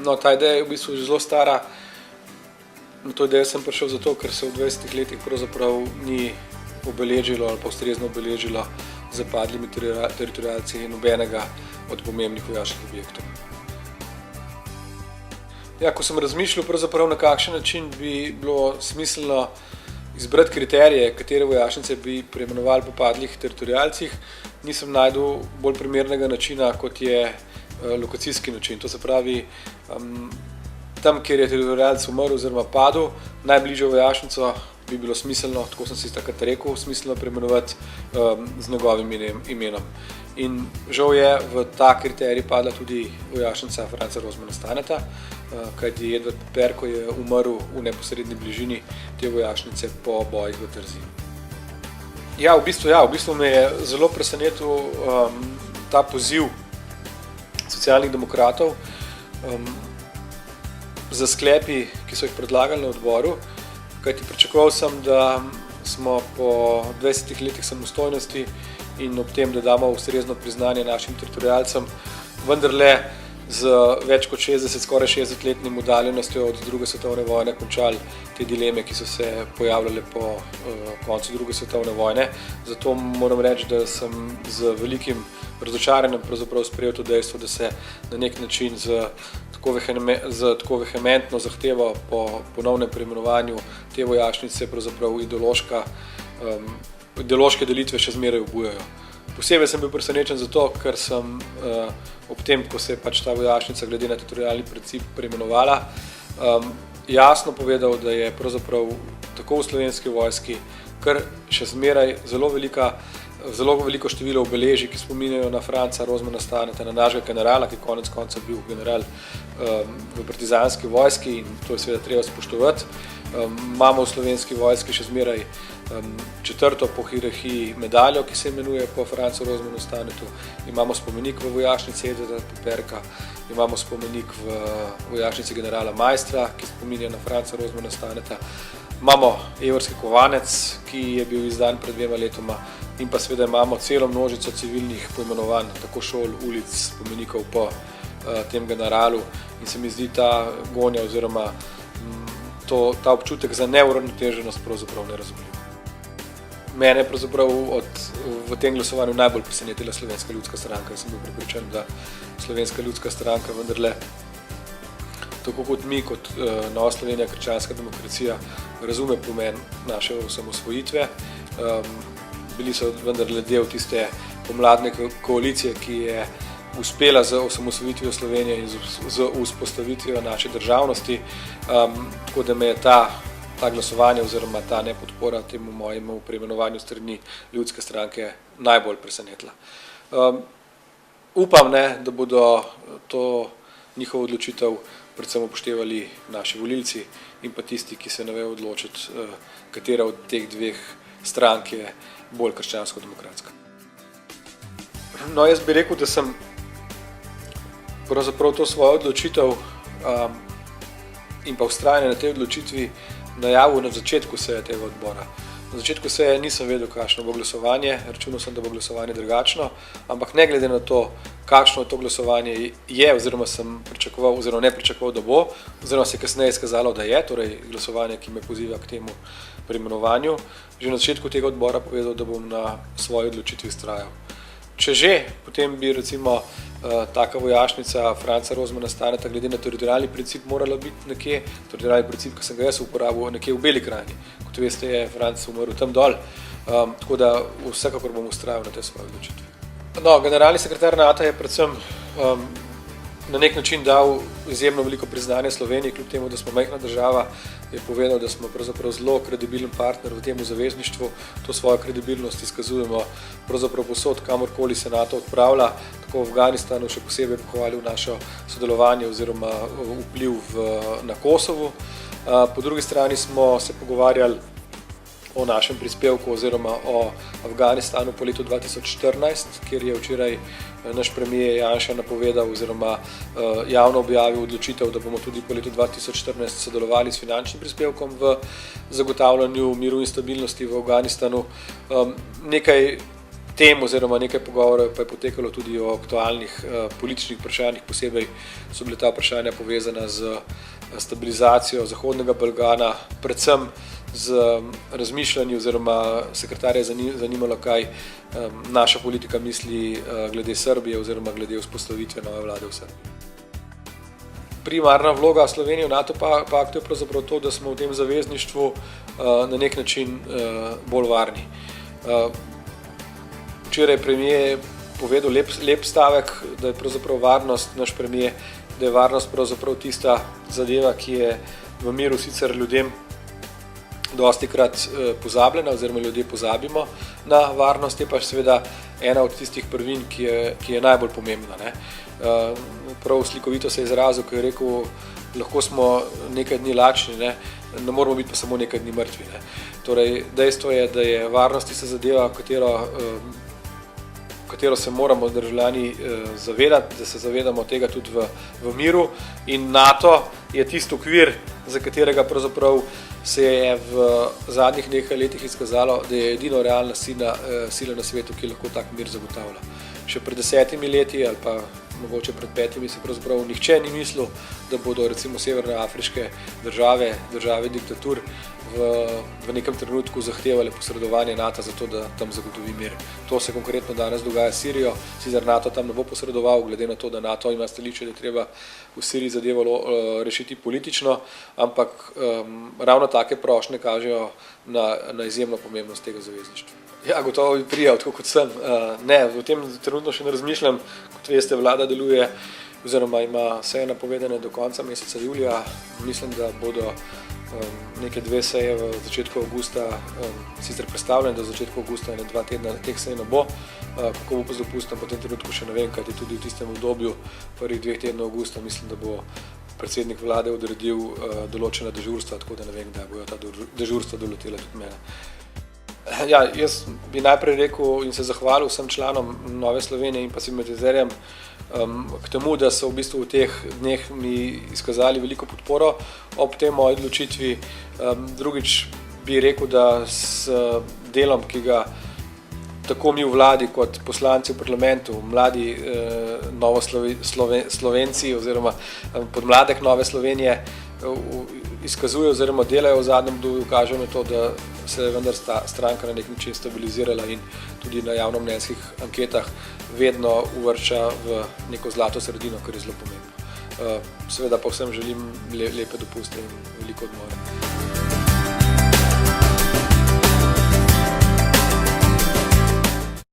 No, ta ideja je v bistvu že zelo stara. Na to idejo sem prišel zato, ker se v 20 letih pravzaprav ni obeležilo ali pa ustrezno obeležilo zapadlimi teritorialci nobenega od pomembnih vojaških objektov. Ja, ko sem razmišljal pravzaprav na kakšen način bi bilo smiselno izbrati kriterije, katere vojašnice bi preimenovali po padlih teritorialcih, nisem našel bolj primernega načina, kot je lokacijski način. To se pravi, tam, kjer je teritorialec umrl oziroma padel, najbližjo vojašnico bi bilo smiselno, tako sem si takrat rekel, smiselno preimenovati z njegovim imenom. In žal je v ta kriterij padla tudi vojašnica Franca Rozmana Staneta, kajti Edvard Perko je umrl v neposredni bližini te vojašnice po bojih v Trzinu. Ja, v bistvu me je zelo presenetil ta poziv Socialnih demokratov za sklepi, ki so jih predlagali na odboru, kajti pričakoval sem, da smo po 20 letih samostojnosti in ob tem, da damo ustrezno priznanje našim teritorialcem, vendarle z več kot 60, skoraj 60-letnim oddaljenostjo od druge svetovne vojne končali te dileme, ki so se pojavljale po koncu druge svetovne vojne. Zato moram reči, da sem z velikim razočaranjem pravzaprav sprejel to dejstvo, da se na nek način z tako vehementno zahtevo po ponovnem preimenovanju te vojašnice pravzaprav ideološke delitve še zmeraj obujajo. Posebej sem bil presenečen zato, ker sem ob tem, ko se je pač ta vojašnica glede na teritorialni princip preimenovala, jasno povedal, da je pravzaprav tako v Slovenski vojski kar še zmeraj zelo veliko število obeležij, ki spominjajo na Franca Rozmana Staneta, na našega generala, ki je konec koncev bil general v partizanski vojski in to je seveda treba spoštovati. Imamo v Slovenski vojski še zmeraj četrto po hierarhiji medaljo, ki se imenuje po Francu Rozmanu Stanetu. Imamo spomenik v vojašnici Edvarda Perka, imamo spomenik v vojašnici generala Maistra, ki spominja na Franca Rozmana Staneta. Imamo evrski kovanec, ki je bil izdan pred 2 letoma in pa seveda imamo celo množico civilnih poimenovanj, tako šol, ulic, spomenikov po tem generalu in se mi zdi ta gonja oziroma ta občutek za neuravnoteženost pravzaprav nerazumljiv. Mene je pravzaprav v tem glasovanju najbolj presenetila Slovenska ljudska stranka. Jaz sem bil prepričan, da Slovenska ljudska stranka vendarle, tako kot mi, kot Nova Slovenija, krščanska demokracija, razume pomen naše osamosvojitve. Bili so vendarle del tiste pomladne koalicije, ki je uspela z osamosvojitvijo Slovenije in z vzpostavitvijo naše državnosti, tako da me je ta glasovanje oziroma ta nepodpora temu mojemu preimenovanju strani ljudske stranke najbolj presenetila. Upam, da bodo to njihovo odločitev predvsem upoštevali naši volilci in pa tisti, ki se ne vejo odločiti, katera od teh dveh strank je bolj krščansko-demokratska. No, jaz bi rekel, da sem pravzaprav to svojo odločitev in pa vztrajanje na tej odločitvi najavil na začetku seje tega odbora. Na začetku seje nisem vedel, kakšno bo glasovanje, računal sem, da bo glasovanje drugačno, ampak ne glede na to, kakšno to glasovanje je, oziroma sem pričakoval, oziroma ne pričakoval, da bo, oziroma se je kasneje izkazalo, da je, torej glasovanje, ki me poziva k temu preimenovanju, že na začetku tega odbora povedal, da bom na svoji odločitvi vztrajal. Če že, potem bi recimo taka vojašnica Franca Rozmana Staneta glede na teritorialni princip morala biti nekje, teritorialni princip, ki sem ga jaz uporabil, nekje v Beli krajini. Kot veste, je Franc umrl tam dol, tako da vsekakor bom vztrajal na tej svoji odločitvi. No, generalni sekretar NATO je predvsem na nek način dal izjemno veliko priznanje Sloveniji, kljub temu, da smo majhna država, je povedal, da smo pravzaprav zelo kredibilen partner v tem zavezništvu. To svojo kredibilnost izkazujemo pravzaprav povsod, kamorkoli se NATO odpravlja, tako v Afganistanu, še posebej pohvalil našo sodelovanje oziroma vpliv na Kosovu. Po drugi strani smo se pogovarjali o našem prispevku oziroma o Afganistanu po letu 2014, kjer je včeraj naš premier Janša napovedal oziroma javno objavil odločitev, da bomo tudi po letu 2014 sodelovali s finančnim prispevkom v zagotavljanju miru in stabilnosti v Afganistanu. Nekaj tem oziroma nekaj pogovorov pa je potekalo tudi o aktualnih političnih vprašanjih, posebej so bile ta vprašanja povezana z stabilizacijo Zahodnega Balkana, predvsem z razmišljanjem oziroma sekretarja zanimalo, kaj naša politika misli glede Srbije oziroma glede vzpostavitve nove vlade v Srbiji. Primarna vloga Slovenije v NATO paktu je pravzaprav to, da smo v tem zavezništvu na nek način bolj varni. Včeraj je premijer povedal lep stavek, da je pravzaprav varnost, naš premijer, da je varnost pravzaprav tista zadeva, ki je v miru sicer ljudem dostikrat pozabljena oziroma ljudje pozabimo na varnost, je pa seveda ena od tistih prvin, ki je najbolj pomembna. Ne? Prav slikovito se je izrazil, ko je rekel, lahko smo nekaj dni lačni, ne moramo biti pa samo nekaj dni mrtvi. Ne? Torej, dejstvo je, da je varnost tista zadeva, katero se moramo državljani zavedati, da se zavedamo tega tudi v miru, in NATO je tisti okvir, za katerega pravzaprav se je v zadnjih nekaj letih izkazalo, da je edino realna sila na svetu, ki lahko tak mir zagotavlja. Še pred 10 leti ali pa mogoče pred 5 se pravzaprav nihče ni mislil, da bodo recimo severnoafriške države diktatur v nekem trenutku zahtevali posredovanje NATO za to, da tam zagotovi mir. To se konkretno danes dogaja s Sirijo, sicer NATO tam ne bo posredoval, glede na to, da NATO ima stališče, da je treba v Siriji zadevo rešiti politično, ampak ravno take prošnje kažejo na izjemno pomembnost tega zavezništva. Ja, gotovo bi prijel, tako kot sem. Ne, v tem trenutno še ne razmišljam. Kot veste, vlada deluje oziroma ima seje napovedane do konca meseca julija. Mislim, da bodo neke 2 seje v začetku avgusta sicer predstavljene, do začetku avgusta 2 tedna teh sej ne bo. Kako bo pa z dopustom, po tem trenutku še ne vem, kajti tudi v tistem obdobju prvih 2 tednov avgusta mislim, da bo predsednik vlade odredil določena dežurstva, tako da ne vem, kdaj bojo ta dežurstva doletela tudi mene. Ja, jaz bi najprej rekel in se zahvalil vsem članom Nove Slovenije in pa simpatizerjem k temu, da so v bistvu v teh dneh mi izkazali veliko podporo ob tej moji odločitvi. Drugič bi rekel, da s delom, ki ga tako mi v vladi kot poslanci v parlamentu, mladi Slovenci oziroma podmladek Nove Slovenije izkazujejo oziroma delajo v zadnjem obdobju, kažejo na to, da se je vendar stranka na nek način stabilizirala in tudi na javnomnenjskih anketah vedno uvršča v neko zlato sredino, kar je zelo pomembno. Seveda pa vsem želim lepe dopuste in veliko odmora.